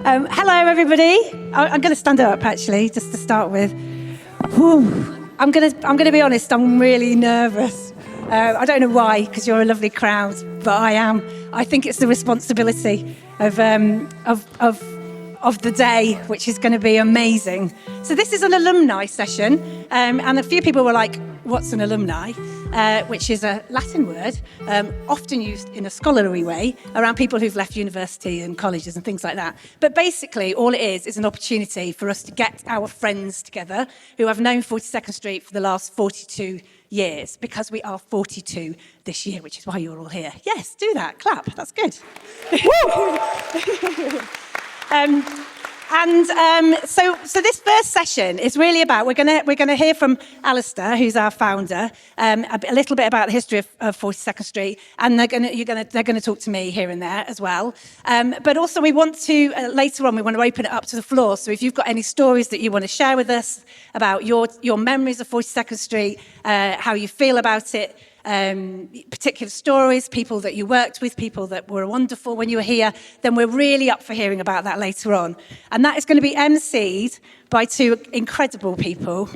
Hello, everybody. I'm going to stand up, actually, just to start with. Whew. I'm going to be honest. I'm really nervous. I don't know why, because you're a lovely crowd, but I am. I think it's the responsibility of the day, which is going to be amazing. So this is an alumni session, and a few people were like, "What's an alumni?" Which is a Latin word, often used in a scholarly way around people who've left university and colleges and things like that. But basically, all it is an opportunity for us to get our friends together who have known 42nd Street for the last 42 years, because we are 42 this year, which is why you're all here. Yes, do that, clap, that's good. So this first session is really about, we're gonna hear from Alistair, who's our founder, a little bit about the history of 42nd Street, and they're gonna talk to me here and there as well. But also we want to later on we want to open it up to the floor. So if you've got any stories that you want to share with us about your memories of 42nd Street, how you feel about it. Particular stories, people that you worked with, people that were wonderful when you were here, then we're really up for hearing about that later on. And that is going to be emceed by two incredible people,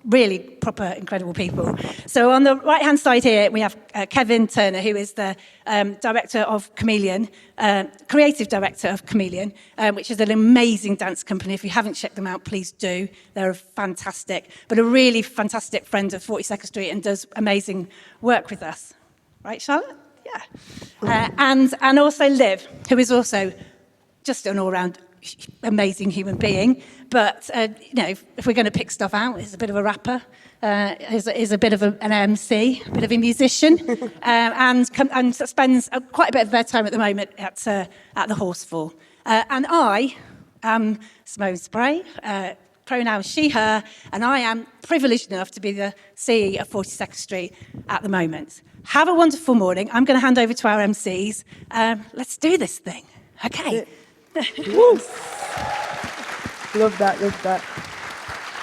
really proper incredible people. So on the right-hand side here, we have Kevin Turner, who is the director of Chameleon, creative director of Chameleon, which is an amazing dance company. If you haven't checked them out, please do. They're fantastic, but a really fantastic friend of 42nd Street and does amazing work with us. Right, Charlotte? Yeah. And also Liv, who is also just an all-round amazing human being, but if we're going to pick stuff out, he's a bit of a rapper, is a bit of an MC, a bit of a musician, and spends quite a bit of their time at the moment at the Horsefall. And I am Simone Spray, pronouns she, her, and I am privileged enough to be the CE of 42nd Street at the moment. Have a wonderful morning. I'm going to hand over to our MCs. Let's do this thing. Okay. Love that.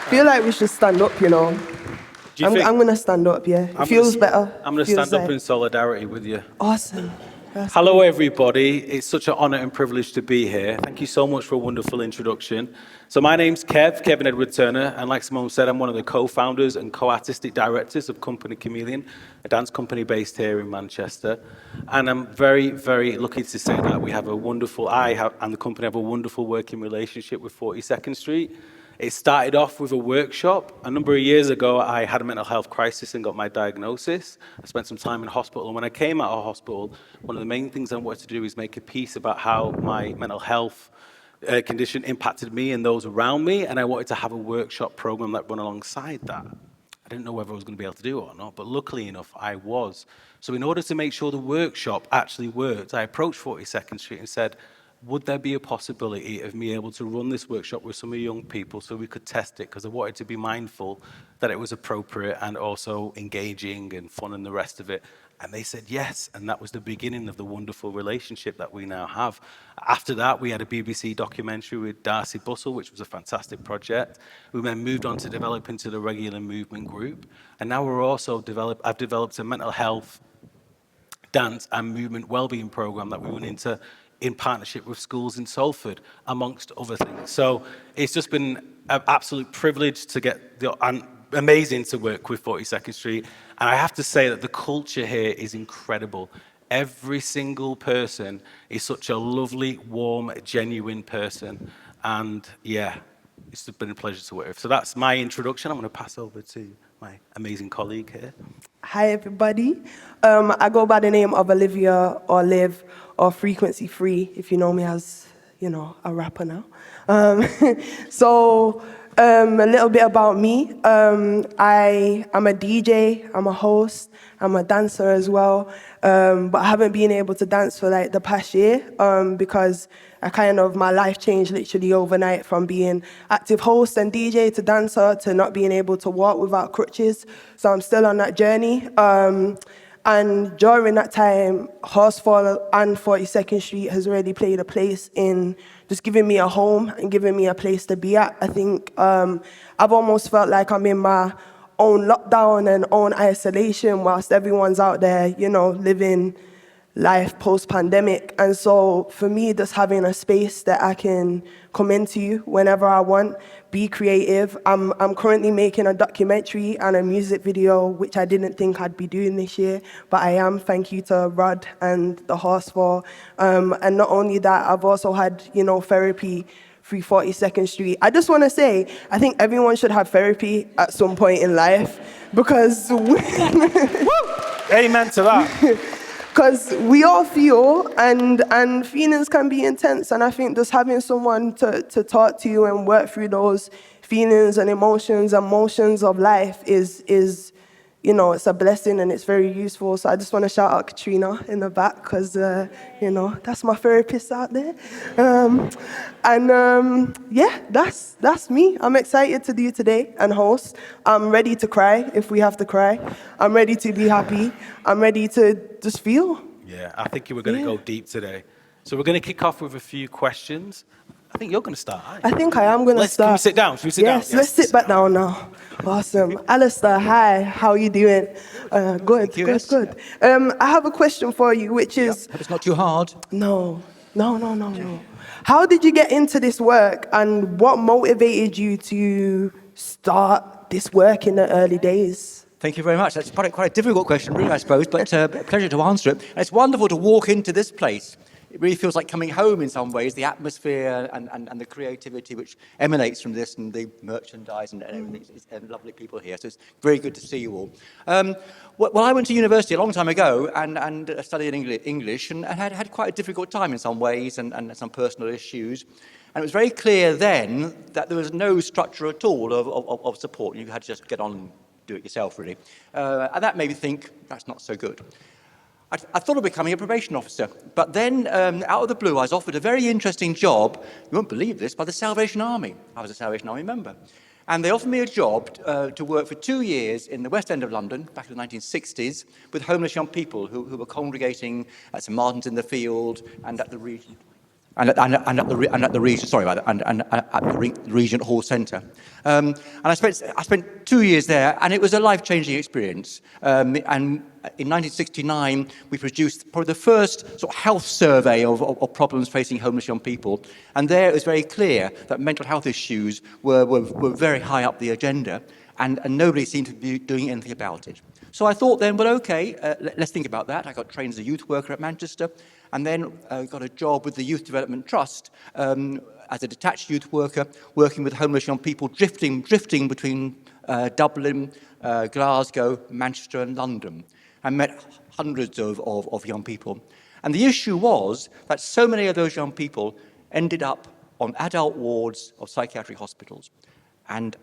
Feel like we should stand up, I'm going to stand up, yeah. It feels better. I'm going to stand up in solidarity with you. Awesome. Hello, everybody. It's such an honour and privilege to be here. Thank you so much for a wonderful introduction. So my name's Kevin Edward Turner, and like Simone said, I'm one of the co-founders and co-artistic directors of Company Chameleon, a dance company based here in Manchester. And I'm very, very lucky to say that we have and the company have a wonderful working relationship with 42nd Street. It started off with a workshop. A number of years ago, I had a mental health crisis and got my diagnosis. I spent some time in hospital, and when I came out of hospital, one of the main things I wanted to do is make a piece about how my mental health condition impacted me and those around me, and I wanted to have a workshop program that run alongside that. I didn't know whether I was going to be able to do it or not, but luckily enough, I was. So in order to make sure the workshop actually worked, I approached 42nd Street and said, would there be a possibility of me able to run this workshop with some of the young people so we could test it? Because I wanted to be mindful that it was appropriate and also engaging and fun and the rest of it. And they said yes, and that was the beginning of the wonderful relationship that we now have. After that, we had a BBC documentary with Darcy Bussell, which was a fantastic project. We then moved on to develop into the regular movement group. And now I've developed a mental health, dance and movement wellbeing program that we went into in partnership with schools in Salford, amongst other things. So it's just been an absolute privilege to get amazing to work with 42nd Street. And I have to say that the culture here is incredible. Every single person is such a lovely, warm, genuine person. And yeah, it's been a pleasure to work with. So that's my introduction. I'm going to pass over to my amazing colleague here. Hi, everybody. I go by the name of Olivia, or Liv, or Frequency Free, if you know me as, a rapper now. So a little bit about me. I'm a DJ, I'm a host, I'm a dancer as well. But I haven't been able to dance for like the past year because my life changed literally overnight from being active host and DJ to dancer to not being able to walk without crutches. So I'm still on that journey. And during that time, Horsefall and 42nd Street has really played a place in just giving me a home and giving me a place to be at. I think I've almost felt like I'm in my own lockdown and own isolation whilst everyone's out there, living life post-pandemic. And so for me, just having a space that I can come into whenever I want, be creative. I'm currently making a documentary and a music video, which I didn't think I'd be doing this year, but I am. Thank you to Rod and the Horse for. And not only that, I've also had, therapy 342nd Street. I just want to say, I think everyone should have therapy at some point in life because Amen to that. because we all feel and feelings can be intense, and I think just having someone to talk to you and work through those feelings and emotions and motions of life is it's a blessing and it's very useful. So I just want to shout out Katrina in the back because, that's my therapist out there. That's me. I'm excited to do today and host. I'm ready to cry if we have to cry. I'm ready to be happy. I'm ready to just feel. Yeah, I think you were going to go deep today. So we're going to kick off with a few questions. I think you're going to start, aren't you? I think I am going to start. Can we sit down? Should we sit down? Yes, let's sit back down now. Awesome. Alistair, hi. How are you doing? Good. I have a question for you, which is... Hope it's not too hard. No. How did you get into this work, and what motivated you to start this work in the early days? Thank you very much. That's quite a difficult question, really, I suppose, but a pleasure to answer it. And it's wonderful to walk into this place. It really feels like coming home in some ways, the atmosphere and the creativity which emanates from this, and the merchandise and everything, and lovely people here. So it's very good to see you all. Well, I went to university a long time ago and studied English and had quite a difficult time in some ways and some personal issues. And it was very clear then that there was no structure at all of support. You had to just get on and do it yourself, really. And that made me think, that's not so good. I thought of becoming a probation officer, but then out of the blue, I was offered a very interesting job, you won't believe this, by the Salvation Army. I was a Salvation Army member. And they offered me a job to work for 2 years in the West End of London, back in the 1960s, with homeless young people who were congregating at St Martin's in the Field and at the region. And at the Regent Hall Centre, and I spent 2 years there, and it was a life-changing experience. And in 1969, we produced probably the first sort of health survey of problems facing homeless young people, and there it was very clear that mental health issues were very high up the agenda, and nobody seemed to be doing anything about it. So I thought then, well, okay, let's think about that. I got trained as a youth worker at Manchester, and then got a job with the Youth Development Trust as a detached youth worker, working with homeless young people, drifting between Dublin, Glasgow, Manchester and London. I met hundreds of young people. And the issue was that so many of those young people ended up on adult wards of psychiatric hospitals. And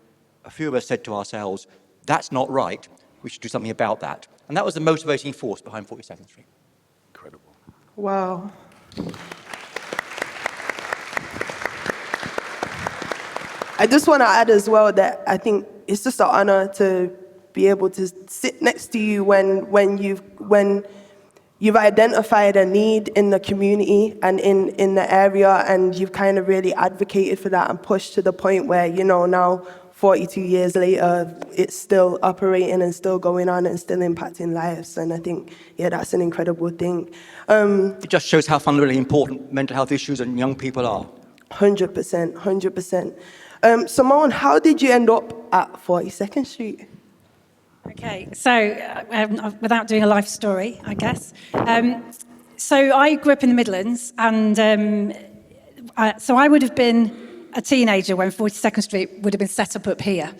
a few of us said to ourselves, that's not right, we should do something about that. And that was the motivating force behind 42nd Street. Incredible. Wow. I just want to add as well that I think it's just an honor to be able to sit next to you when you've identified a need in the community and in the area, and you've kind of really advocated for that and pushed to the point where, now 42 years later, it's still operating and still going on and still impacting lives. And I think, that's an incredible thing. It just shows how fundamentally important mental health issues and young people are. 100%. Simone, how did you end up at 42nd Street? Okay, so without doing a life story, I guess. So I grew up in the Midlands, and so I would have been a teenager when 42nd Street would have been set up here.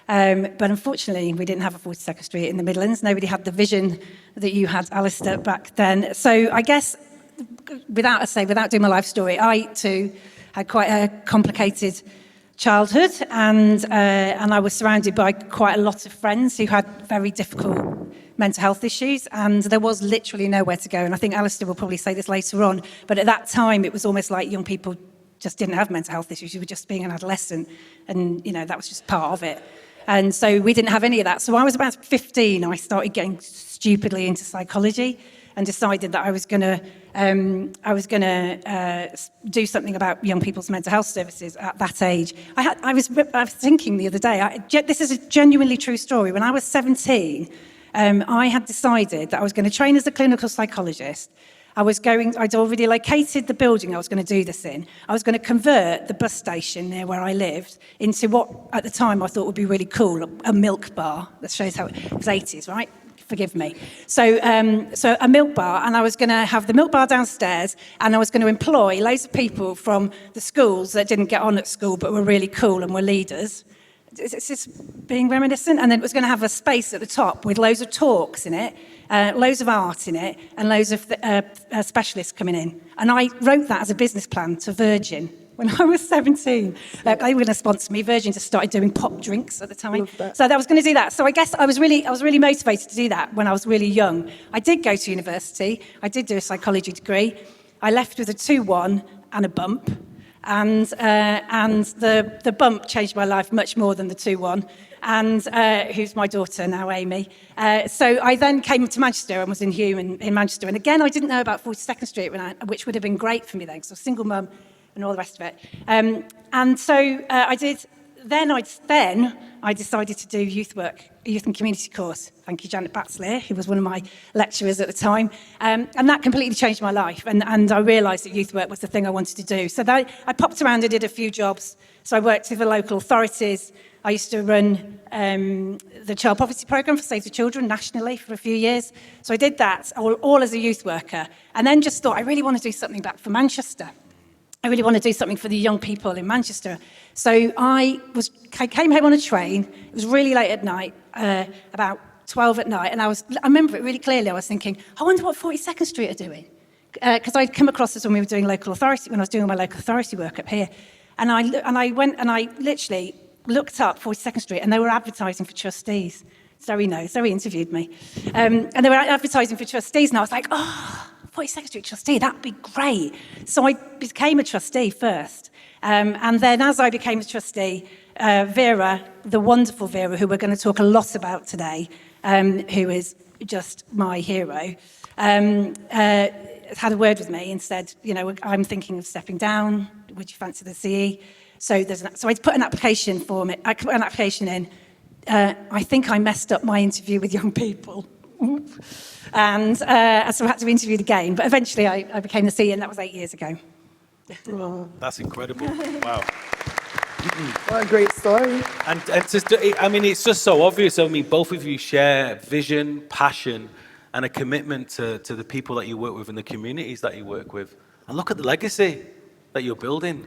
But unfortunately, we didn't have a 42nd Street in the Midlands. Nobody had the vision that you had, Alistair, back then. So I guess, without doing my life story, I too had quite a complicated childhood, and I was surrounded by quite a lot of friends who had very difficult mental health issues, and there was literally nowhere to go. And I think Alistair will probably say this later on, but at that time, it was almost like young people just didn't have mental health issues. You were just being an adolescent, and that was just part of it. And so we didn't have any of that. So I was about 15. I started getting stupidly into psychology and decided that I was going to do something about young people's mental health services at that age. I was thinking the other day. This is a genuinely true story. When I was 17, I had decided that I was going to train as a clinical psychologist. I'd already located the building I was going to do this in. I was going to convert the bus station near where I lived into what, at the time, I thought would be really cool, a milk bar. That shows how it was 80s, right? Forgive me. So a milk bar, and I was going to have the milk bar downstairs, and I was going to employ loads of people from the schools that didn't get on at school but were really cool and were leaders. It's just being reminiscent. And then it was going to have a space at the top with loads of talks in it, loads of art in it, and loads of specialists coming in. And I wrote that as a business plan to Virgin when I was 17. They were going to sponsor me. Virgin just started doing pop drinks at the time. So I was going to do that. So I guess I was really motivated to do that when I was really young. I did go to university. I did do a psychology degree. I left with a 2-1 and a bump. And the bump changed my life much more than the 2-1, and who's my daughter now, Amy. So I then came to Manchester and was in Hume in Manchester. And again, I didn't know about 42nd Street, which would have been great for me then, because I was a single mum and all the rest of it. And so I did. Then I decided to do youth and community course. Thank you, Janet Batsley, who was one of my lecturers at the time. And that completely changed my life. And I realised that youth work was the thing I wanted to do. So I popped around and did a few jobs. So I worked with the local authorities. I used to run the child poverty programme for Save the Children nationally for a few years. So I did that all as a youth worker. And then just thought, I really want to do something back for Manchester. I really want to do something for the young people in Manchester. So I came home on a train. It was really late at night, about 12 at night, and I remember it really clearly. I was thinking, I wonder what 42nd Street are doing, because I'd come across this when we were doing when I was doing my local authority work up here, and I went and I literally looked up 42nd Street, and they were advertising for trustees. Zoe interviewed me, and they were advertising for trustees, and I was like, oh, 42nd Street trustee, that'd be great. So I became a trustee first. And then as I became a trustee, Vera, the wonderful Vera, who we're going to talk a lot about today, who is just my hero, had a word with me and said, I'm thinking of stepping down. Would you fancy the CE? So I put an application in. I think I messed up my interview with young people. And so I had to be interviewed again. But eventually I became the CE, and that was 8 years ago. That's incredible. Wow. What a great story. And it's just so obvious. Both of you share vision, passion, and a commitment to the people that you work with and the communities that you work with. And look at the legacy that you're building.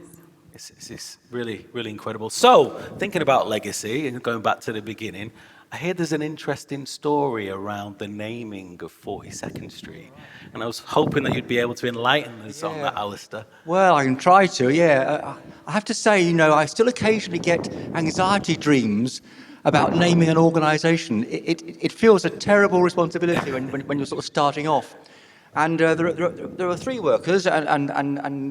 It's really, really incredible. So, thinking about legacy and going back to the beginning, I hear there's an interesting story around the naming of 42nd Street. And I was hoping that you'd be able to enlighten us on that, Alistair. Well, I can try to, yeah. I have to say, I still occasionally get anxiety dreams about naming an organisation. It feels a terrible responsibility when you're sort of starting off. And there are 3 workers and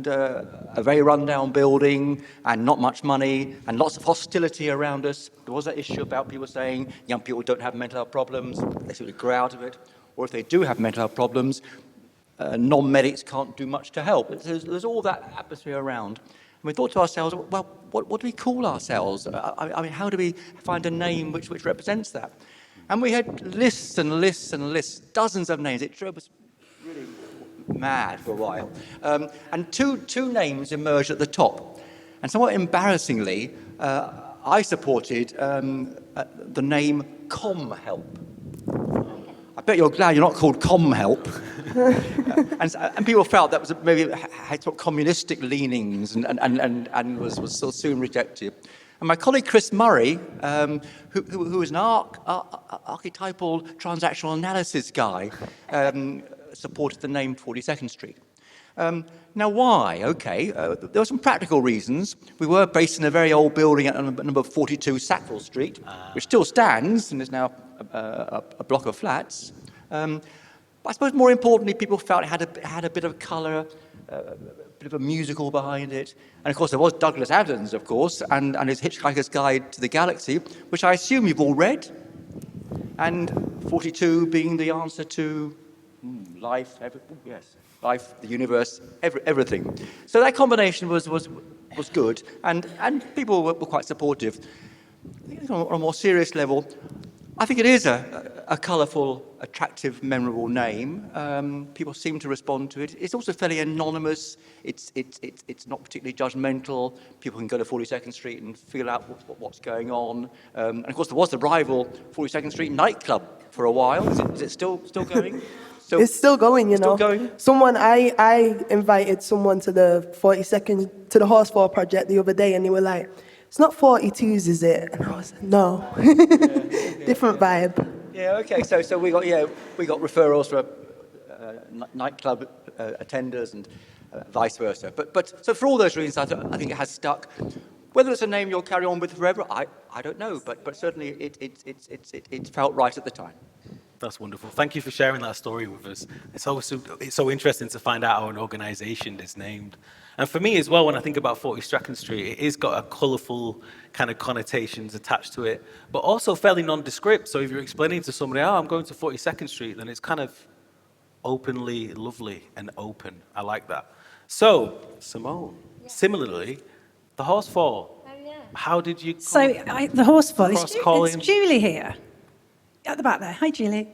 a very rundown building and not much money and lots of hostility around us. There was that issue about people saying young people don't have mental health problems, they sort of grow out of it. Or if they do have mental health problems, non-medics can't do much to help. There's all that atmosphere around. And we thought to ourselves, well, what do we call ourselves? I mean, how do we find a name which represents that? And we had lists and lists and lists, dozens of names. It drove us really mad for a while. And two names emerged at the top. And somewhat embarrassingly, I supported the name ComHelp. I bet you're glad you're not called ComHelp. and people felt that was maybe had sort of communistic leanings and was sort of soon rejected. And my colleague Chris Murray, who is an archetypal transactional analysis guy, supported the name 42nd Street. Now, why? Okay, there were some practical reasons. We were based in a very old building at number 42 Sackville Street, which still stands and is now a block of flats. But I suppose more importantly, people felt it had a bit of colour, a bit of a musical behind it. And of course, there was Douglas Adams, of course, and his Hitchhiker's Guide to the Galaxy, which I assume you've all read. And 42 being the answer to life, life, the universe, everything. So that combination was good, and people were quite supportive. On a more serious level, I think it is a colourful, attractive, memorable name. People seem to respond to it. It's also fairly anonymous. It's not particularly judgmental. People can go to 42nd Street and feel out what's going on. And of course, there was the rival 42nd Street nightclub for a while. Is it still going? It's still going, you know. Still going? I invited someone to the 42nd, to the Horsefall project the other day, and they were like, it's not 42s, is it? And I was like, no. Different vibe. Yeah, okay. So we got referrals for nightclub attenders and vice versa. But so for all those reasons, I think it has stuck. Whether it's a name you'll carry on with forever, I don't know. But certainly it felt right at the time. That's wonderful. Thank you for sharing that story with us. It's so interesting to find out how an organisation is named. And for me as well, when I think about 42nd Street, it has got a colourful kind of connotations attached to it, but also fairly nondescript. So if you're explaining to somebody, I'm going to 42nd Street, then it's kind of openly lovely and open. I like that. So, Simone, similarly, the Horsefall. Oh, yeah. How did you the Horsefall, it's Julie here. At the back there. Hi, Julie.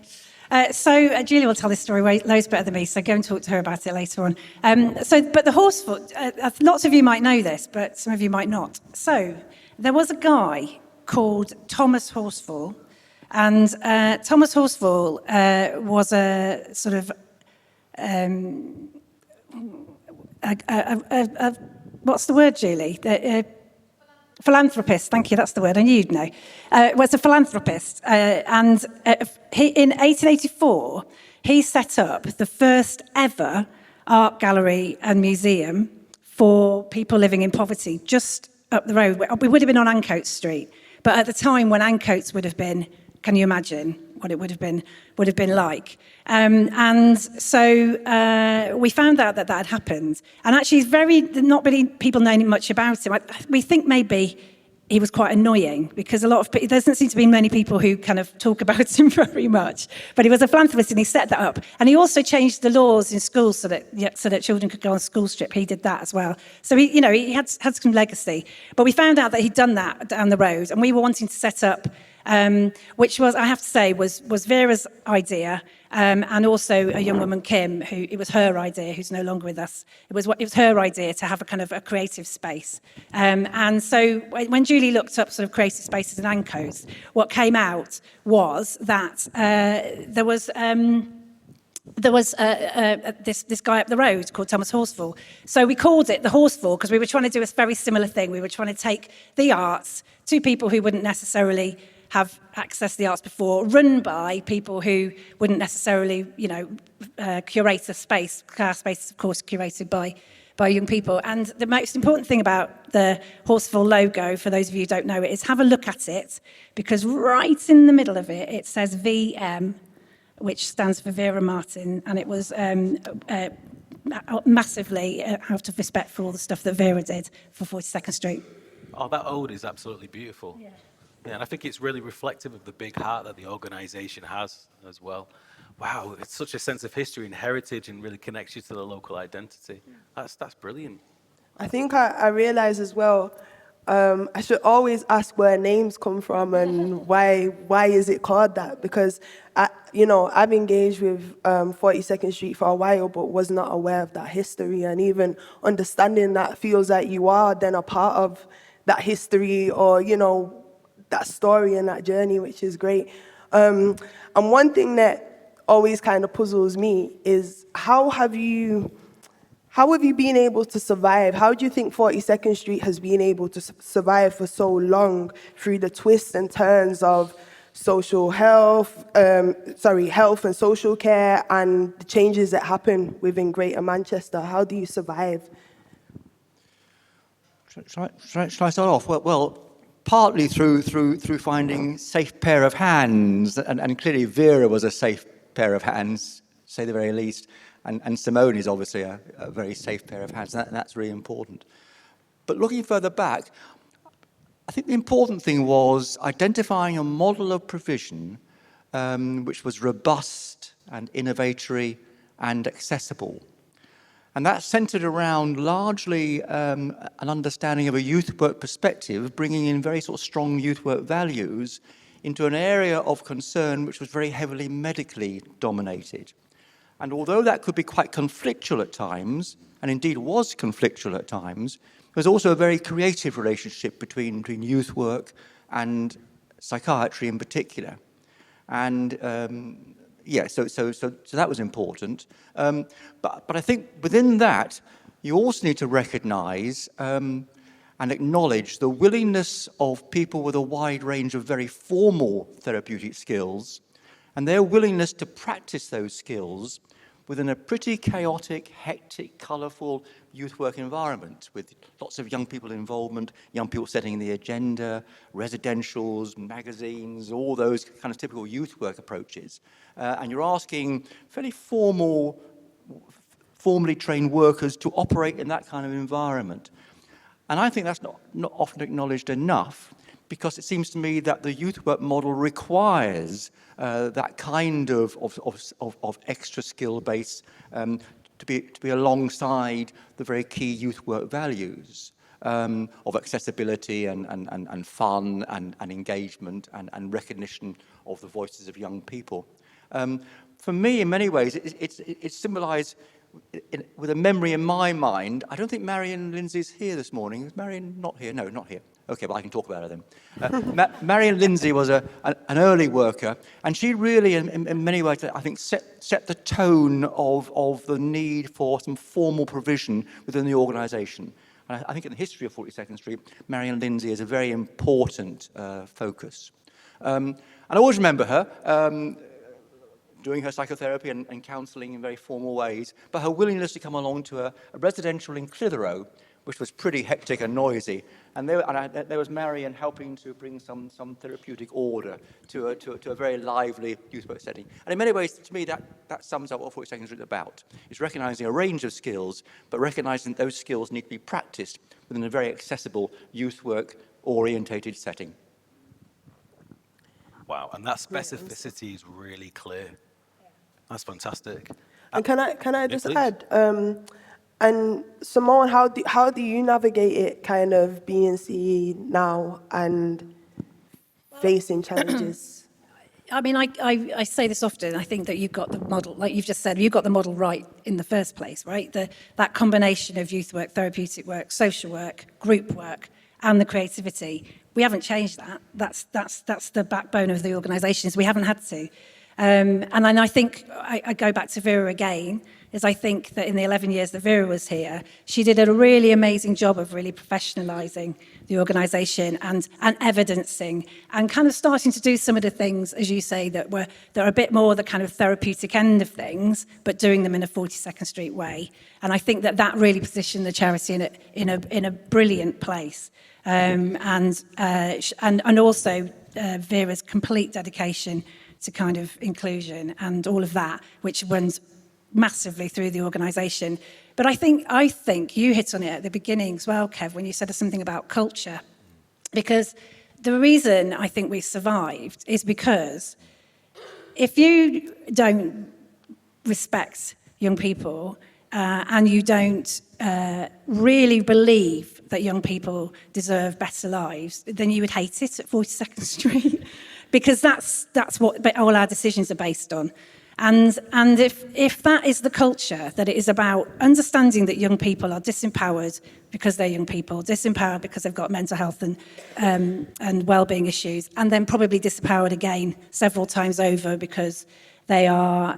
Julie will tell this story loads better than me, so go and talk to her about it later on. But the Horsefall, lots of you might know this, but some of you might not. So there was a guy called Thomas Horsefall, and Thomas Horsefall was a sort of what's the word, Julie? Philanthropist, thank you, that's the word, I knew you'd know. Was a philanthropist, and in 1884, he set up the first ever art gallery and museum for people living in poverty, just up the road. We would have been on Ancoats Street, but at the time when Ancoats would have been, can you imagine what it would have been like? And so we found out that had happened. And actually, not really people knowing much about him. We think maybe he was quite annoying because there doesn't seem to be many people who kind of talk about him very much. But he was a philanthropist and he set that up. And he also changed the laws in schools so that children could go on school trip. He did that as well. So he had some legacy. But we found out that he'd done that down the road, and we were wanting to set up which was, I have to say, was Vera's idea, and also a young woman, Kim, it was her idea, who's no longer with us. It was her idea to have a kind of a creative space. And so when Julie looked up sort of creative spaces in Ancoats, what came out was that there was this guy up the road called Thomas Horsefall. So we called it the Horsefall because we were trying to do a very similar thing. We were trying to take the arts to people who wouldn't necessarily have access to the arts before, run by people who wouldn't necessarily, curate a space. Our space is, of course, curated by young people. And the most important thing about the Horsefall logo, for those of you who don't know it, is have a look at it, because right in the middle of it, it says VM, which stands for Vera Martin, and it was massively out of respect for all the stuff that Vera did for 42nd Street. Oh, that ode is absolutely beautiful. Yeah. Yeah, and I think it's really reflective of the big heart that the organisation has as well. Wow, it's such a sense of history and heritage and really connects you to the local identity. That's brilliant. I think I realize as well, I should always ask where names come from and why is it called that? Because I've engaged with 42nd Street for a while, but was not aware of that history, and even understanding that feels like you are then a part of that history, or that story and that journey, which is great. And one thing that always kind of puzzles me is how have you been able to survive? How do you think 42nd Street has been able to survive for so long through the twists and turns of health and social care, and the changes that happen within Greater Manchester? How do you survive? Shall I start off? Well, partly through finding safe pair of hands, and clearly Vera was a safe pair of hands, to say the very least, and Simone is obviously a very safe pair of hands, and that's really important. But looking further back, I think the important thing was identifying a model of provision which was robust and innovatory and accessible. And that's centered around largely an understanding of a youth work perspective, bringing in very sort of strong youth work values into an area of concern which was very heavily medically dominated. And although that could be quite conflictual at times, and indeed was conflictual at times, there was also a very creative relationship between youth work and psychiatry in particular. And so that was important. But I think within that, you also need to recognize and acknowledge the willingness of people with a wide range of very formal therapeutic skills and their willingness to practice those skills within a pretty chaotic, hectic, colourful youth work environment with lots of young people involvement, young people setting the agenda, residentials, magazines, all those kind of typical youth work approaches. And you're asking fairly formally trained workers to operate in that kind of environment. And I think that's not often acknowledged enough, because it seems to me that the youth work model requires that kind of extra skill base to be alongside the very key youth work values of accessibility and fun and engagement and recognition of the voices of young people. For me, in many ways, it's symbolized with a memory in my mind. I don't think Marion Lindsay's here this morning. Is Marion not here? No, not here. Okay, but I can talk about her then. Marion Lindsay was an early worker, and she really, in many ways, I think, set the tone of the need for some formal provision within the organisation. And I think in the history of 42nd Street, Marion Lindsay is a very important focus. And I always remember her doing her psychotherapy and counselling in very formal ways, but her willingness to come along to a residential in Clitheroe, which was pretty hectic and noisy. And there was Marion helping to bring some therapeutic order to a very lively youth work setting. And in many ways, to me, that sums up what 42nd Street is about. It's recognising a range of skills, but recognising those skills need to be practised within a very accessible youth work-orientated setting. Wow, and that specificity is really clear. That's fantastic. And can I just please. add? And Simone, how do you navigate it, kind of being CE now and facing challenges? I mean, I say this often. I think that you've got the model, like you've just said, you've got the model right in the first place, right? That combination of youth work, therapeutic work, social work, group work, and the creativity. We haven't changed that. That's the backbone of the organisations. We haven't had to. And then I think I go back to Vera again, is I think that in the 11 years that Vera was here, she did a really amazing job of really professionalising the organisation and evidencing and kind of starting to do some of the things, as you say, that are a bit more the kind of therapeutic end of things, but doing them in a 42nd Street way. And I think that really positioned the charity in a brilliant place. And also Vera's complete dedication to kind of inclusion and all of that, which runs massively through the organisation. But I think you hit on it at the beginning as well, Kev, when you said something about culture. Because the reason I think we survived is because if you don't respect young people and you don't really believe that young people deserve better lives, then you would hate it at 42nd Street. Because that's what all our decisions are based on. And if that is the culture, that it is about understanding that young people are disempowered because they're young people, disempowered because they've got mental health and well-being issues, and then probably disempowered again several times over because they are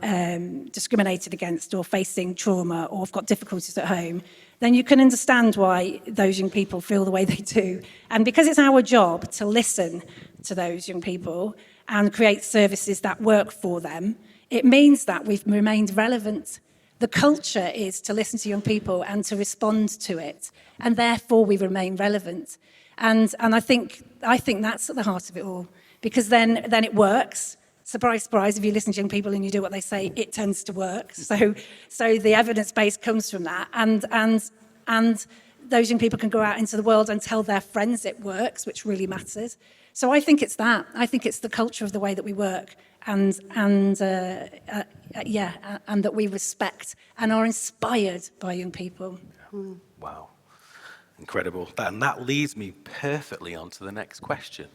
discriminated against or facing trauma or have got difficulties at home, then you can understand why those young people feel the way they do. And because it's our job to listen to those young people and create services that work for them, it means that we've remained relevant. The culture is to listen to young people and to respond to it, and therefore we remain relevant. And I think that's at the heart of it all, because then it works. Surprise, surprise, if you listen to young people and you do what they say, it tends to work. So the evidence base comes from that. And those young people can go out into the world and tell their friends it works, which really matters. So I think it's that. I think it's the culture of the way that we work and that we respect and are inspired by young people. Wow. Incredible. And that leads me perfectly on to the next question.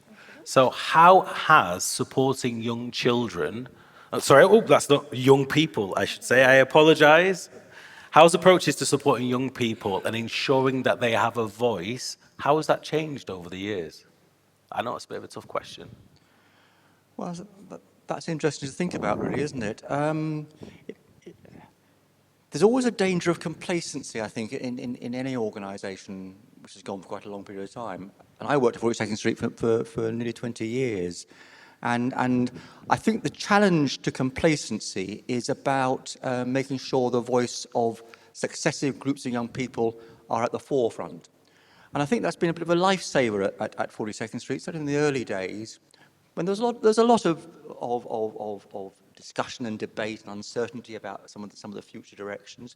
So how has supporting young children, that's not young people, I should say, I apologize. How's approaches to supporting young people and ensuring that they have a voice, how has that changed over the years? I know it's a bit of a tough question. Well, that's interesting to think about, really, isn't it? There's always a danger of complacency, I think, in any organisation which has gone for quite a long period of time. And I worked at 42nd Street for nearly 20 years. And I think the challenge to complacency is about making sure the voice of successive groups of young people are at the forefront. And I think that's been a bit of a lifesaver at 42nd Street, certainly in the early days, when there's a lot of discussion and debate and uncertainty about some of the future directions,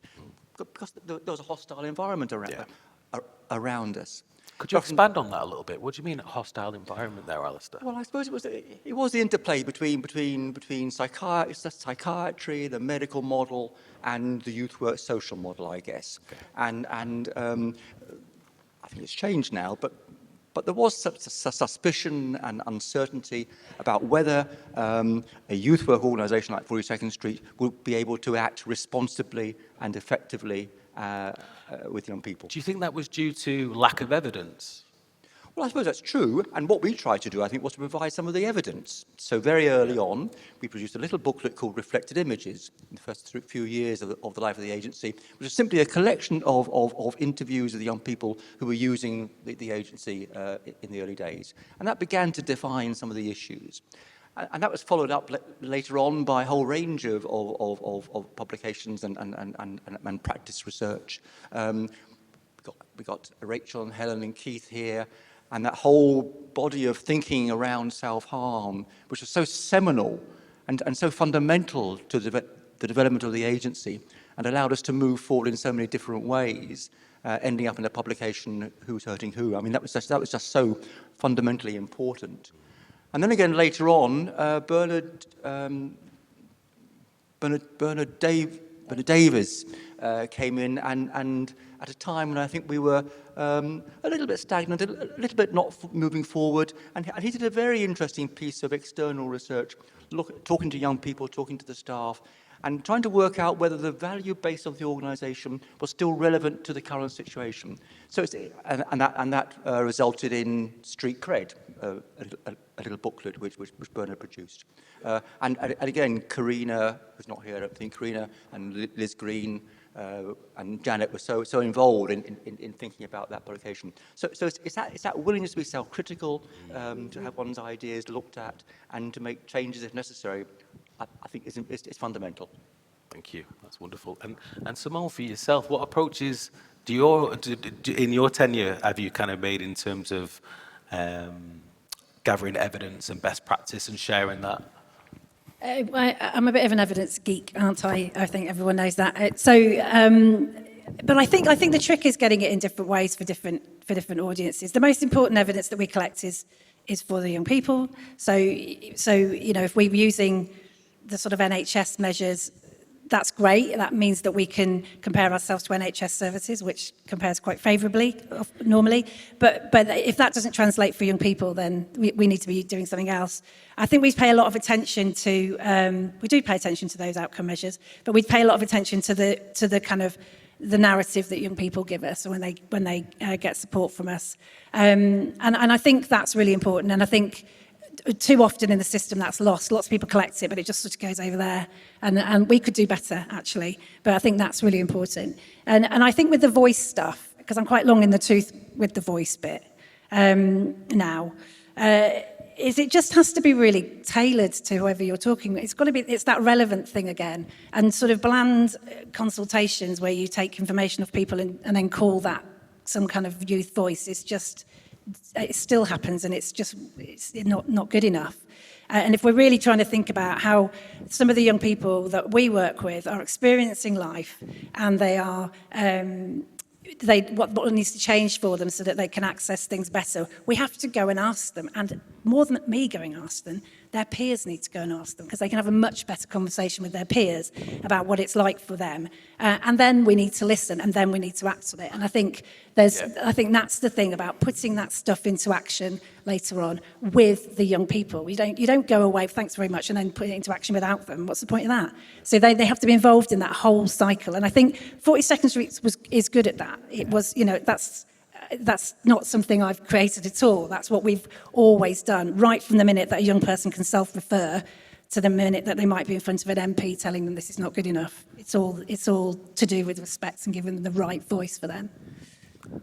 because there was a hostile environment around us. Could you expand on that a little bit? What do you mean a hostile environment there, Alistair? Well, I suppose it was the interplay between psychiatry, the medical model, and the youth work social model, I guess. Okay. And I think it's changed now, but there was suspicion and uncertainty about whether a youth work organisation like 42nd Street would be able to act responsibly and effectively with young people. Do you think that was due to lack of evidence? Well, I suppose that's true, and what we tried to do, I think, was to provide some of the evidence. So very early on, we produced a little booklet called Reflected Images in the first few years of the life of the agency, which is simply a collection of interviews of the young people who were using the agency in the early days. And that began to define some of the issues. And that was followed up later on by a whole range of publications and practice research. We got Rachel and Helen and Keith here, and that whole body of thinking around self-harm, which was so seminal and so fundamental to the development of the agency, and allowed us to move forward in so many different ways, ending up in a publication, Who's Hurting Who. I mean, that was just so fundamentally important. And then again, later on, Bernard Davies came in, and at a time when I think we were a little bit stagnant, a little bit not moving forward, and he did a very interesting piece of external research, talking to young people, talking to the staff, and trying to work out whether the value base of the organisation was still relevant to the current situation. So, that resulted in Street Cred, a little booklet which Bernard produced. And again, Karina, who's not here, I don't think, Karina and Liz Green and Janet were so involved in thinking about that publication. So it's that willingness to be self-critical, to have one's ideas looked at, and to make changes if necessary. I think it's fundamental. Thank you. That's wonderful. And Simone, for yourself, what approaches in your tenure have you kind of made in terms of gathering evidence and best practice and sharing that? I'm a bit of an evidence geek, aren't I? I think everyone knows that. But I think the trick is getting it in different ways for different audiences. The most important evidence that we collect is for the young people. So if we're using the sort of NHS measures, that's great. That means that we can compare ourselves to NHS services, which compares quite favourably normally. But if that doesn't translate for young people, then we need to be doing something else. I think we pay a lot of attention to, we do pay attention to those outcome measures, but we pay a lot of attention to the kind of the narrative that young people give us when they get support from us. And I think that's really important. And I think too often in the system that's lost. Lots of people collect it, but it just sort of goes over there. And we could do better, actually. But I think that's really important. And I think with the voice stuff, because I'm quite long in the tooth with the voice bit now, is it just has to be really tailored to whoever you're talking with. It's that relevant thing again. And sort of bland consultations where you take information off people and then call that some kind of youth voice is just... It still happens, and it's not good enough. And if we're really trying to think about how some of the young people that we work with are experiencing life, and they are what needs to change for them so that they can access things better, we have to go and ask them. And more than me going and ask them, their peers need to go and ask them, because they can have a much better conversation with their peers about what it's like for them. And then we need to listen, and then we need to act on it. And I think I think that's the thing about putting that stuff into action later on with the young people. You don't go away, thanks very much, and then put it into action without them. What's the point of that? So they have to be involved in that whole cycle. And I think 42nd Street is good at that. It was, that's not something I've created at all. That's what we've always done, right from the minute that a young person can self-refer to the minute that they might be in front of an MP telling them this is not good enough. It's all to do with respect and giving them the right voice for them.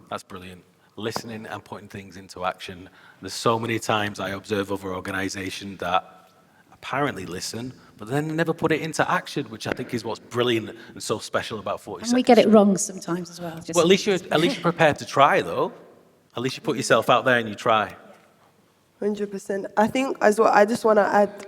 That's brilliant. Listening and putting things into action. There's so many times I observe other organisations that apparently listen, but then they never put it into action, which I think is what's brilliant and so special about 42nd. And we get it wrong sometimes as well. Well, at least you're prepared to try, though. At least you put yourself out there and you try. 100%. I think as well, I just want to add,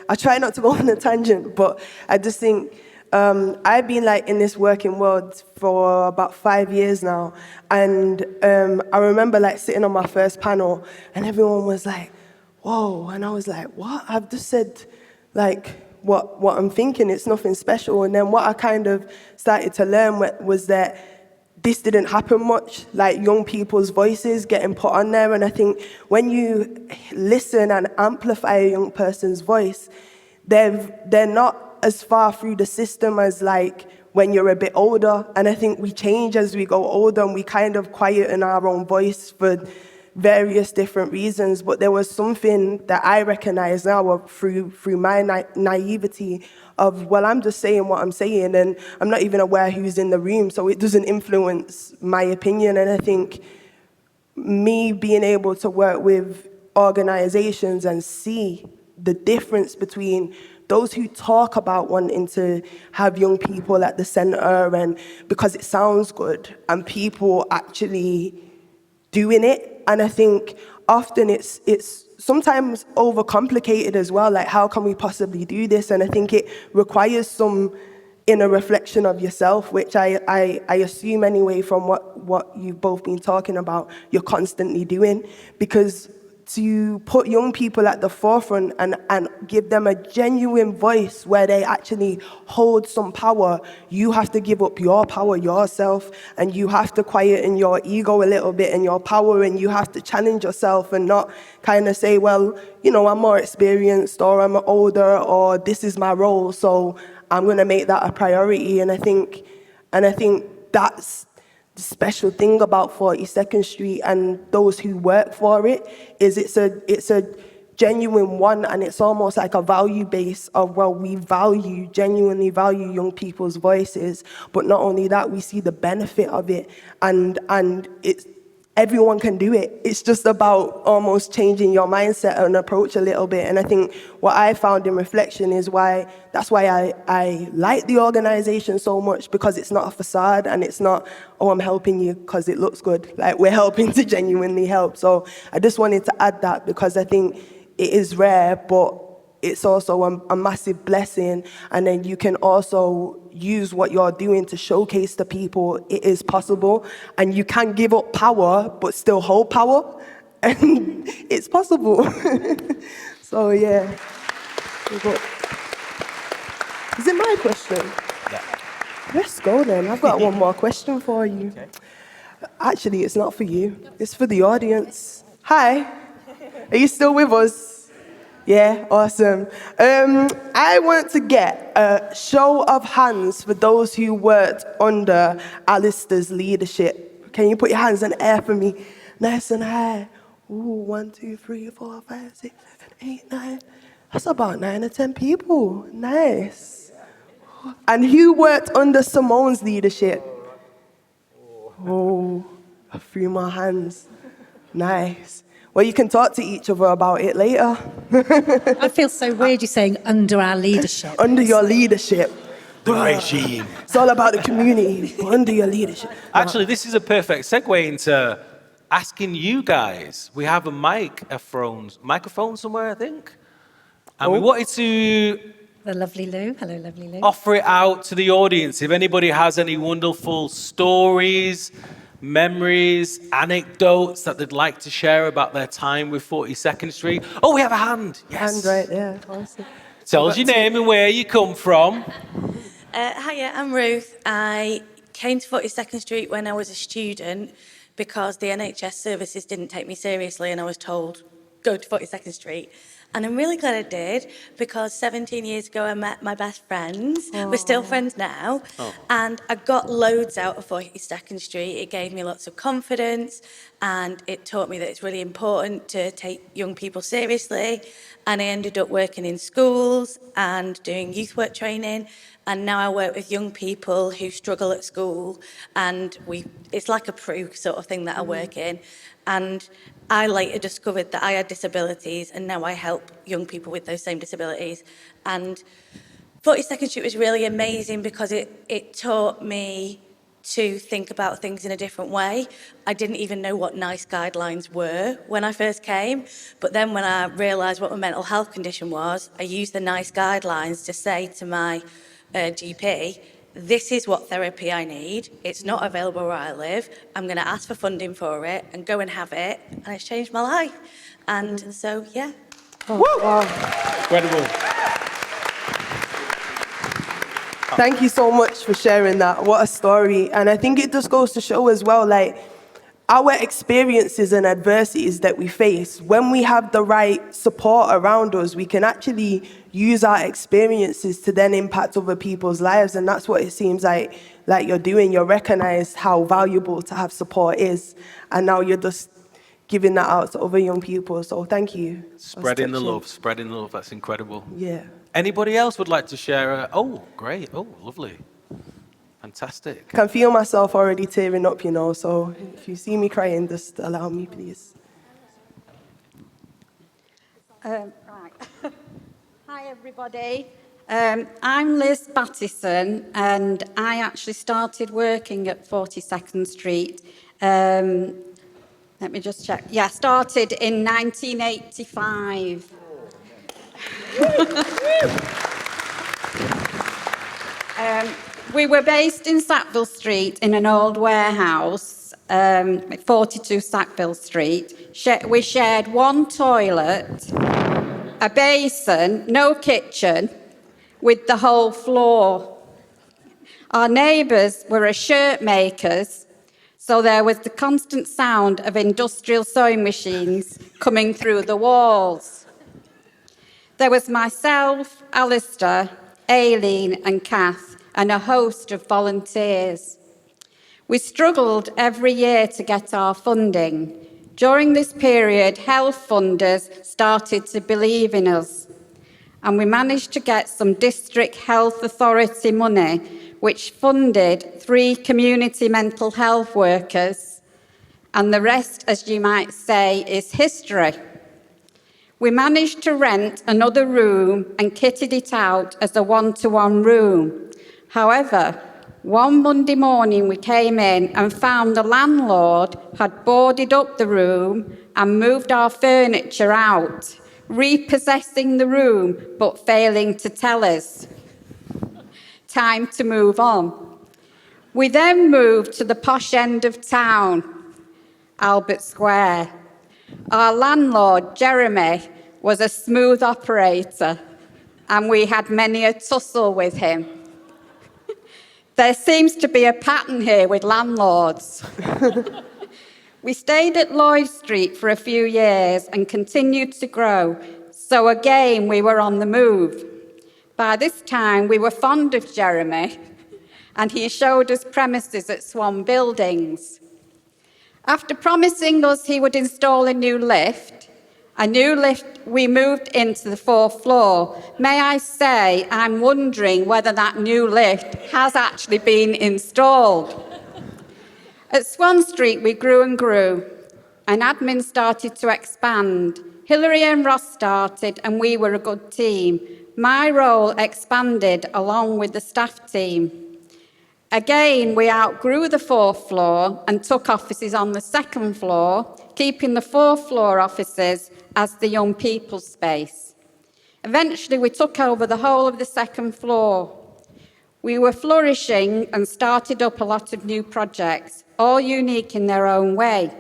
I try not to go on a tangent, but I just think I've been like in this working world for about 5 years now. And I remember like sitting on my first panel and everyone was like, whoa. And I was like, what? I've just said like what I'm thinking. It's nothing special. And then what I kind of started to learn was that this didn't happen much, like young people's voices getting put on there. And I think when you listen and amplify a young person's voice, they're not as far through the system as like when you're a bit older. And I think we change as we go older and we kind of quieten our own voice for various different reasons. But there was something that I recognize now through my naivety of, well, I'm just saying what I'm saying and I'm not even aware who's in the room, so it doesn't influence my opinion. And I think me being able to work with organizations and see the difference between those who talk about wanting to have young people at the center and because it sounds good, and people actually doing it. And I think often it's sometimes overcomplicated as well, like how can we possibly do this? And I think it requires some inner reflection of yourself, which I assume anyway from what you've both been talking about, you're constantly doing. Because to put young people at the forefront and give them a genuine voice where they actually hold some power, you have to give up your power yourself, and you have to quieten your ego a little bit and your power, and you have to challenge yourself and not kind of say, well, I'm more experienced or I'm older or this is my role, so I'm going to make that a priority. And I think that's the special thing about 42nd Street and those who work for it is it's a genuine one, and it's almost like a value base of, well, we genuinely value young people's voices, but not only that, we see the benefit of it, and it's everyone can do it. It's just about almost changing your mindset and approach a little bit. And I think what I found in reflection is that's why I like the organization so much, because it's not a facade and it's not, oh, I'm helping you because it looks good. Like, we're helping to genuinely help. So I just wanted to add that because I think it is rare, but it's also a massive blessing. And then you can also use what you're doing to showcase to people it is possible. And you can give up power, but still hold power. And it's possible. So, yeah. Is it my question? Yeah. Let's go then. I've got one more question for you. Okay. Actually, it's not for you. It's for the audience. Hi. Are you still with us? Yeah, awesome. I want to get a show of hands for those who worked under Alistair's leadership. Can you put your hands in the air for me? Nice and high. Ooh, 1, 2, 3, 4, 5, 6, 7, 8, 9. That's about 9 or 10 people. Nice. And who worked under Simone's leadership? Oh, a few more hands. Nice. Well, you can talk to each other about it later. I feel so weird you saying under our leadership. Under your leadership. The regime. It's all about the community. Under your leadership. Actually, this is a perfect segue into asking you guys. We have a microphone somewhere, I think. And we wanted to The lovely Lou. Hello, lovely Lou. offer it out to the audience. If anybody has any wonderful stories, memories, anecdotes that they'd like to share about their time with 42nd Street? Oh, we have a hand. Yes. And right there, honestly. Tell us your name and where you come from. Hiya, I'm Ruth. I came to 42nd Street when I was a student because the NHS services didn't take me seriously and I was told, go to 42nd Street. And I'm really glad I did because 17 years ago I met my best friends. We're still friends now. And I got loads out of 42nd Street. It gave me lots of confidence and it taught me that it's really important to take young people seriously. And I ended up working in schools and doing youth work training. And now I work with young people who struggle at school. And it's like a PRU sort of thing that I work in. And I later discovered that I had disabilities, and now I help young people with those same disabilities. And 42nd Street was really amazing because it taught me to think about things in a different way. I didn't even know what NICE guidelines were when I first came, but then when I realised what my mental health condition was, I used the NICE guidelines to say to my GP, this is what therapy I need. It's not available where I live. I'm going to ask for funding for it and go and have it. And it's changed my life. And so, yeah. Oh, wow. Incredible. Thank you so much for sharing that. What a story. And I think it just goes to show as well, like, our experiences and adversities that we face, when we have the right support around us, we can actually use our experiences to then impact other people's lives. And that's what it seems like you're doing. You recognize how valuable to have support is. And now you're just giving that out to other young people. So thank you. Spreading the love. That's incredible. Yeah. Anybody else would like to share? Oh, great. Oh, lovely. Fantastic. I can feel myself already tearing up, so if you see me crying, just allow me, please. Right. Hi, everybody. I'm Liz Battison, and I actually started working at 42nd Street. Let me just check. Yeah, started in 1985. We were based in Sackville Street in an old warehouse, 42 Sackville Street. We shared one toilet, a basin, no kitchen, with the whole floor. Our neighbours were shirt makers, so there was the constant sound of industrial sewing machines coming through the walls. There was myself, Alistair, Aileen and Kath, and a host of volunteers. We struggled every year to get our funding. During this period, health funders started to believe in us, and we managed to get some district health authority money, which funded 3 community mental health workers, and the rest, as you might say, is history. We managed to rent another room and kitted it out as a one-to-one room. However, one Monday morning we came in and found the landlord had boarded up the room and moved our furniture out, repossessing the room but failing to tell us. Time to move on. We then moved to the posh end of town, Albert Square. Our landlord, Jeremy, was a smooth operator, and we had many a tussle with him. There seems to be a pattern here with landlords. We stayed at Lloyd Street for a few years and continued to grow, so again we were on the move. By this time we were fond of Jeremy, and he showed us premises at Swan Buildings. After promising us he would install a new lift, we moved into the 4th floor. May I say, I'm wondering whether that new lift has actually been installed. At Swan Street, we grew and grew, and admin started to expand. Hilary and Ross started, and we were a good team. My role expanded along with the staff team. Again, we outgrew the 4th floor and took offices on the 2nd floor, keeping the 4th floor offices as the young people's space. Eventually, we took over the whole of the 2nd floor. We were flourishing and started up a lot of new projects. all unique in their own way.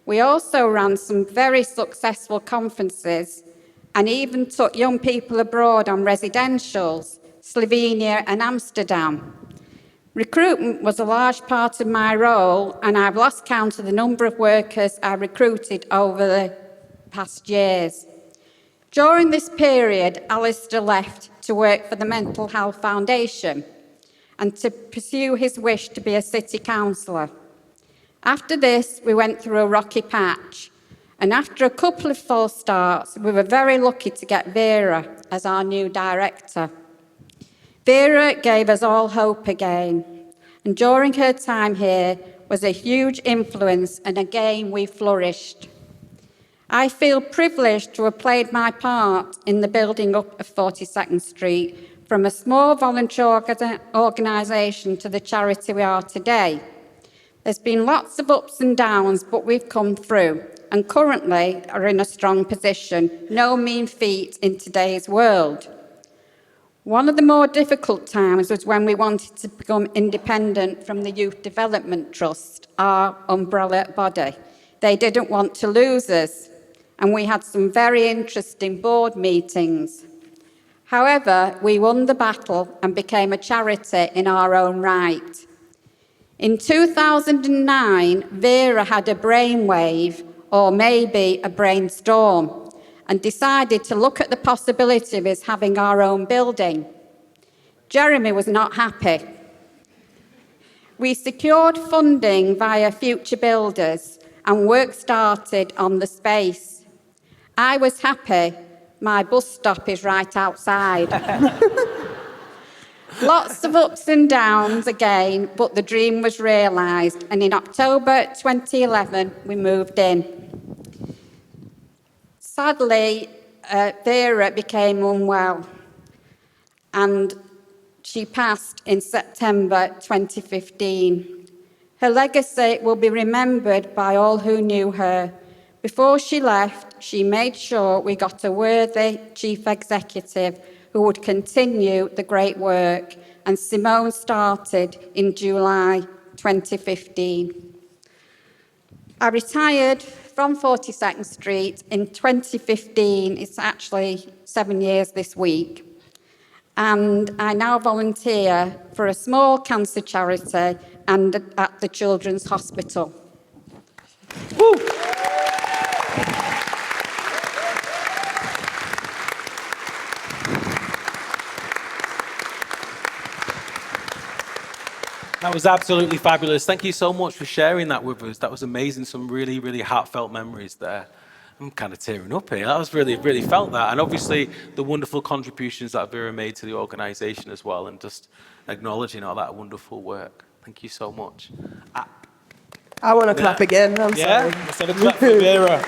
We also ran some very successful conferences and even took young people abroad on residentials, Slovenia and Amsterdam. Recruitment was a large part of my role, and I've lost count of the number of workers I recruited over the past years. During this period, Alistair left to work for the Mental Health Foundation and to pursue his wish to be a city councillor. After this, we went through a rocky patch, and after a couple of false starts, we were very lucky to get Vera as our new director. Vera gave us all hope again, and during her time here was a huge influence, and again we flourished. I feel privileged to have played my part in the building up of 42nd Street from a small volunteer organisation to the charity we are today. There's been lots of ups and downs, but we've come through and currently are in a strong position, no mean feat in today's world. One of the more difficult times was when we wanted to become independent from the Youth Development Trust, our umbrella body. They didn't want to lose us, and we had some very interesting board meetings. However, we won the battle and became a charity in our own right. In 2009, Vera had a brainwave, or maybe a brainstorm, and decided to look at the possibility of us having our own building. Jeremy was not happy. We secured funding via future builders and work started on the space. I was happy. My bus stop is right outside. Lots of ups and downs again, but the dream was realised, and in October 2011 we moved in. Sadly, Vera became unwell and she passed in September 2015. Her legacy will be remembered by all who knew her. Before she left, she made sure we got a worthy chief executive who would continue the great work, and Simone started in July 2015. I retired from 42nd Street in 2015. It's actually 7 years this week. And I now volunteer for a small cancer charity and at the Children's Hospital. Woo. That was absolutely fabulous. Thank you so much for sharing that with us. That was amazing. Some really, really heartfelt memories there. I'm kind of tearing up here. That was really felt that. And obviously the wonderful contributions that Vera made to the organisation as well, and just acknowledging all that wonderful work. Thank you so much. I want to clap again. I'm sorry. Let's have a clap for Vera.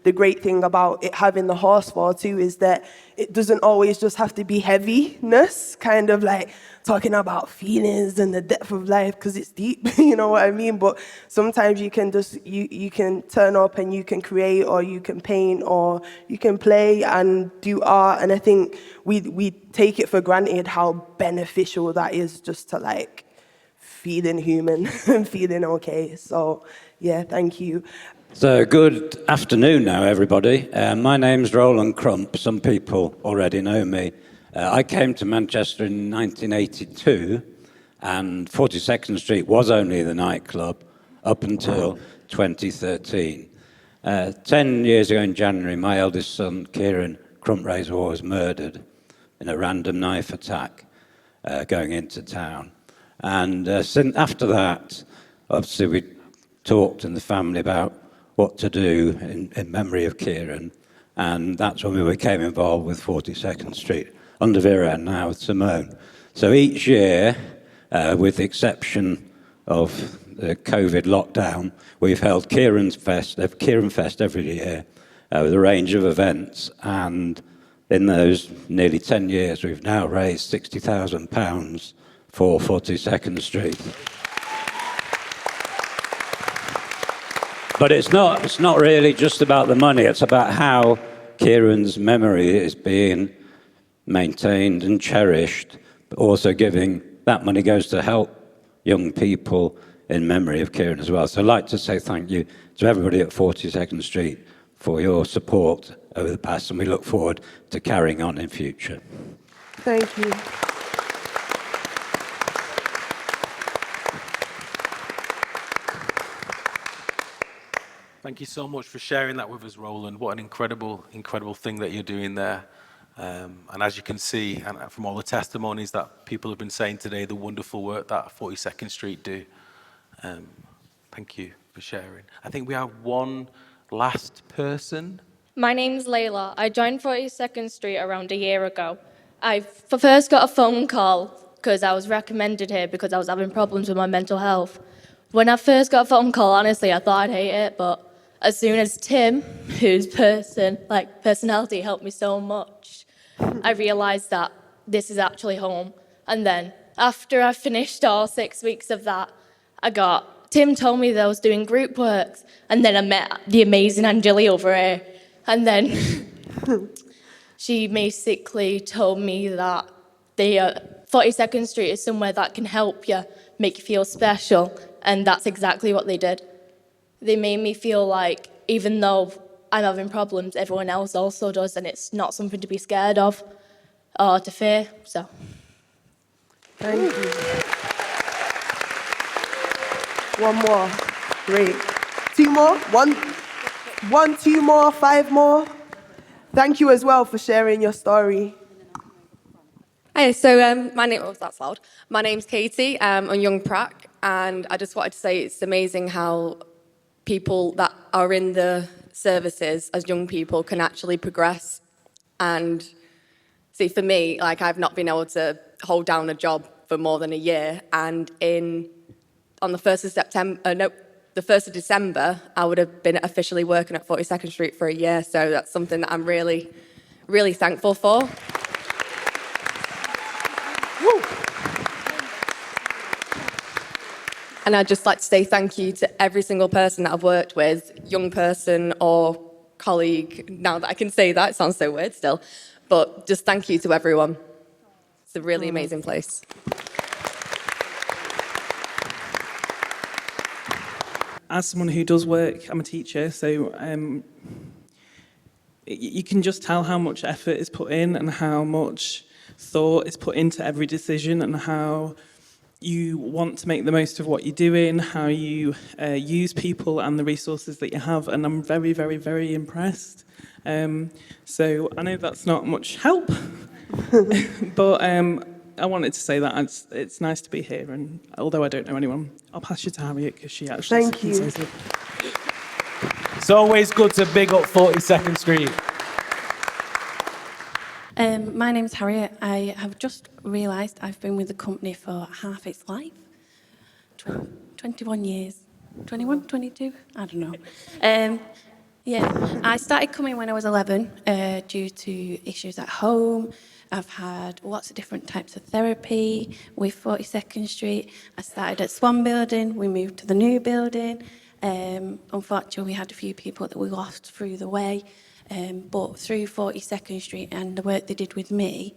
The great thing about it having the horse fall too is that it doesn't always just have to be heaviness, kind of like talking about feelings and the depth of life, because it's deep, you know what I mean? But sometimes you can just, you can turn up and you can create, or you can paint, or you can play and do art. And I think we take it for granted how beneficial that is, just to like feeling human and feeling okay. So yeah, thank you. So good afternoon now, everybody. My name's Roland Crump. Some people already know me. I came to Manchester in 1982, and 42nd Street was only the nightclub up until 2013. 10 years ago in January, my eldest son, Kieran Crump-Razor, was murdered in a random knife attack going into town. And after that, obviously we talked in the family about what to do in memory of Kieran, and that's when we became involved with 42nd Street under Vera and now with Simone. So each year, with the exception of the COVID lockdown, we've held Kieran Fest every year with a range of events, and in those nearly 10 years, we've now raised £60,000 for 42nd Street. But it's not really just about the money. It's about how Kieran's memory is being maintained and cherished, but also giving that money goes to help young people in memory of Kieran as well. So I'd like to say thank you to everybody at 42nd Street for your support over the past, and we look forward to carrying on in future. Thank you. Thank you so much for sharing that with us, Roland. What an incredible, incredible thing that you're doing there. And as you can see, and from all the testimonies that people have been saying today, the wonderful work that 42nd Street do. Thank you for sharing. I think we have one last person. My name's Layla. I joined 42nd Street around a year ago. I first got a phone call because I was recommended here because I was having problems with my mental health. When I first got a phone call, honestly, I thought I'd hate it, but as soon as Tim, whose personality helped me so much, I realised that this is actually home. And then after I finished all 6 weeks of that, Tim told me that I was doing group works, and then I met the amazing Angeli over here. And then she basically told me that the 42nd Street is somewhere that can help you, make you feel special, and that's exactly what they did. They made me feel like even though I'm having problems, everyone else also does, and it's not something to be scared of or to fear, so. Thank you. One more. Great. Two more? One, two more, five more. Thank you as well for sharing your story. Hey, so my name, oh, that's loud. My name's Katie, I'm young prac, and I just wanted to say it's amazing how people that are in the services as young people can actually progress. And see, for me, like I've not been able to hold down a job for more than a year, and on the 1st of December, I would have been officially working at 42nd Street for a year, so that's something that I'm really, really thankful for. Woo. And I'd just like to say thank you to every single person that I've worked with, young person or colleague. Now that I can say that, it sounds so weird still, but just thank you to everyone. It's a really amazing place. As someone who does work, I'm a teacher, so you can just tell how much effort is put in and how much thought is put into every decision and how you want to make the most of what you're doing, how you use people and the resources that you have, and I'm very, very, very impressed. So I know that's not much help, but I wanted to say that it's nice to be here, and although I don't know anyone, I'll pass you to Harriet because she actually Thank you. says it. It's always good to big up 42nd Street. My name's Harriet. I have just realised I've been with the company for half its life. 21 years. 21, 22? I don't know. Yeah, I started coming when I was 11 due to issues at home. I've had lots of different types of therapy with 42nd Street. I started at Swan Building, we moved to the new building. Unfortunately, we had a few people that we lost through the way. But through 42nd Street and the work they did with me,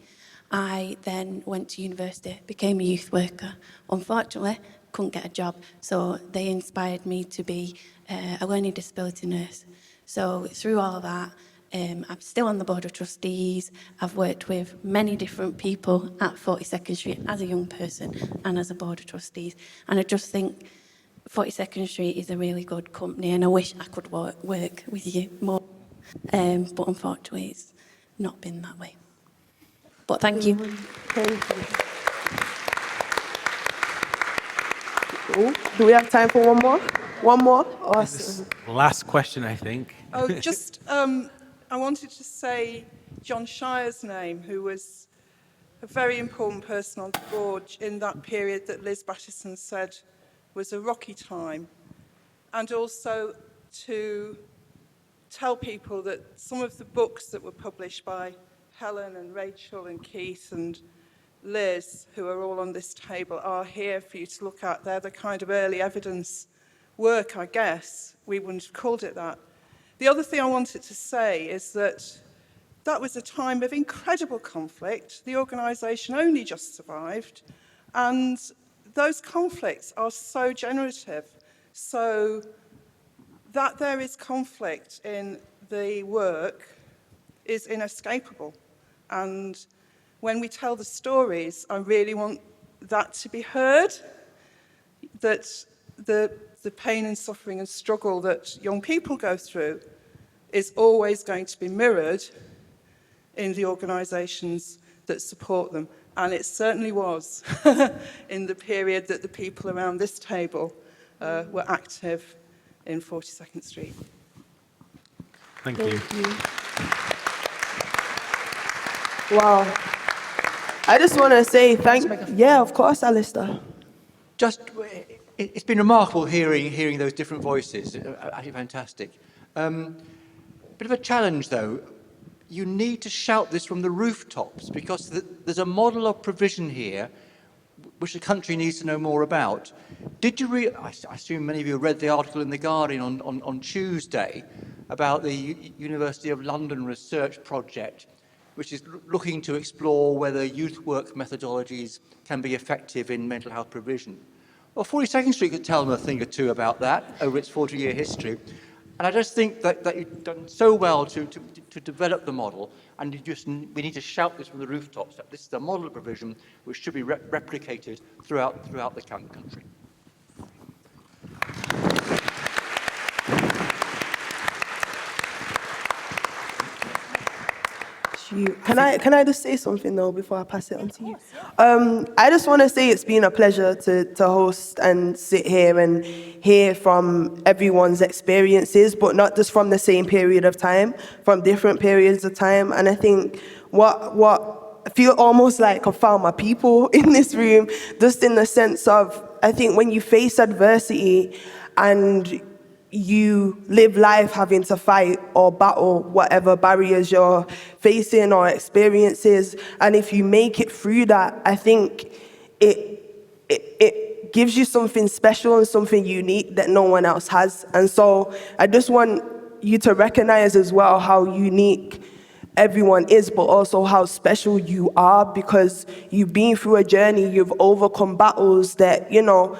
I then went to university, became a youth worker. Unfortunately, couldn't get a job, so they inspired me to be a learning disability nurse. So through all of that, I'm still on the board of trustees. I've worked with many different people at 42nd Street as a young person and as a board of trustees. And I just think 42nd Street is a really good company, and I wish I could work with you more. But unfortunately, it's not been that way. But thank you. Thank you. Oh, do we have time for one more? One more? Awesome. Last question, I think. Oh, just, I wanted to say John Shire's name, who was a very important person on the board in that period that Liz Battison said was a rocky time. And also to tell people that some of the books that were published by Helen and Rachel and Keith and Liz, who are all on this table, are here for you to look at. They're the kind of early evidence work, I guess. We wouldn't have called it that. The other thing I wanted to say is that that was a time of incredible conflict. The organisation only just survived, and those conflicts are so generative. So that there is conflict in the work is inescapable. And when we tell the stories, I really want that to be heard, that the pain and suffering and struggle that young people go through is always going to be mirrored in the organisations that support them. And it certainly was in the period that the people around this table were active in 42nd Street. Thank you. Wow. I just want to say yeah, of course, Alistair. It's been remarkable hearing those different voices. Actually fantastic. Bit of a challenge, though. You need to shout this from the rooftops because there's a model of provision here which the country needs to know more about. Did you I assume many of you read the article in The Guardian on Tuesday about the University of London research project, which is looking to explore whether youth work methodologies can be effective in mental health provision. Well, 42nd Street could tell them a thing or two about that over its 40-year history. And I just think that you've done so well to develop the model, and we need to shout this from the rooftops that this is the model of provision which should be replicated throughout the country. Can I just say something though before I pass it on to you? I just want to say it's been a pleasure to host and sit here and hear from everyone's experiences, but not just from the same period of time, from different periods of time. And I think what I feel almost like I found my people in this room, just in the sense of, I think when you face adversity and you live life having to fight or battle whatever barriers you're facing or experiences, and if you make it through that, I think it gives you something special and something unique that no one else has. And so I just want you to recognize as well how unique everyone is, but also how special you are, because you've been through a journey, you've overcome battles that, you know,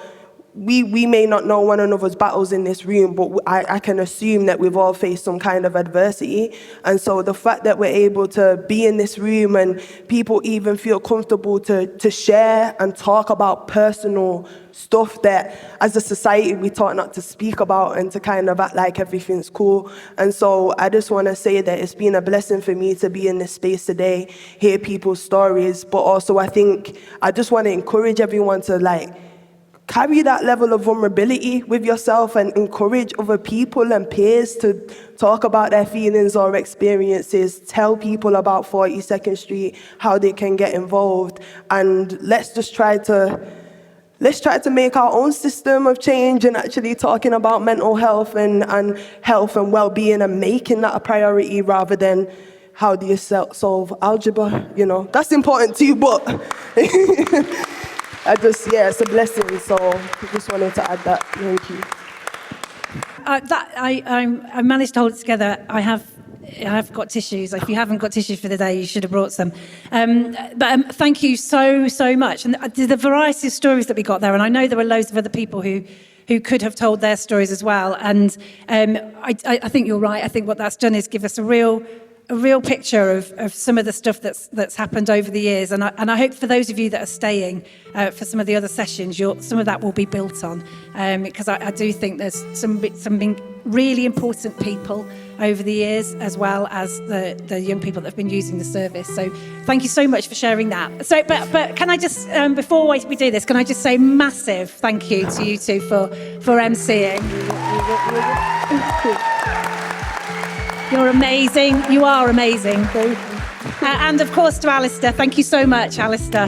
we may not know one another's battles in this room, but I can assume that we've all faced some kind of adversity. And so the fact that we're able to be in this room and people even feel comfortable to share and talk about personal stuff that as a society we taught not to speak about and to kind of act like everything's cool. And so I just want to say that it's been a blessing for me to be in this space today, hear people's stories, but also I think I just want to encourage everyone to carry that level of vulnerability with yourself and encourage other people and peers to talk about their feelings or experiences, tell people about 42nd Street, how they can get involved, and let's try to make our own system of change and actually talking about mental health and health and well-being and making that a priority rather than how do you solve algebra, you know. That's important too, but it's a blessing, so I just wanted to add that. Thank you. I managed to hold it together. I have got tissues. If you haven't got tissues for the day, you should have brought some. But thank you so much. And the variety of stories that we got there, and I know there were loads of other people who could have told their stories as well. And I think you're right. I think what that's done is give us a real picture of some of the stuff that's happened over the years, and I hope for those of you that are staying for some of the other sessions, some of that will be built on, because I do think there's some really important people over the years, as well as the young people that have been using the service. So thank you so much for sharing that. So, but can I just before we do this, can I just say massive thank you to you two for MCing. You're amazing. You are amazing. And of course to Alistair. Thank you so much, Alistair.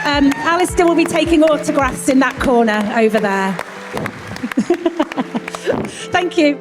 Alistair will be taking autographs in that corner over there. Thank you.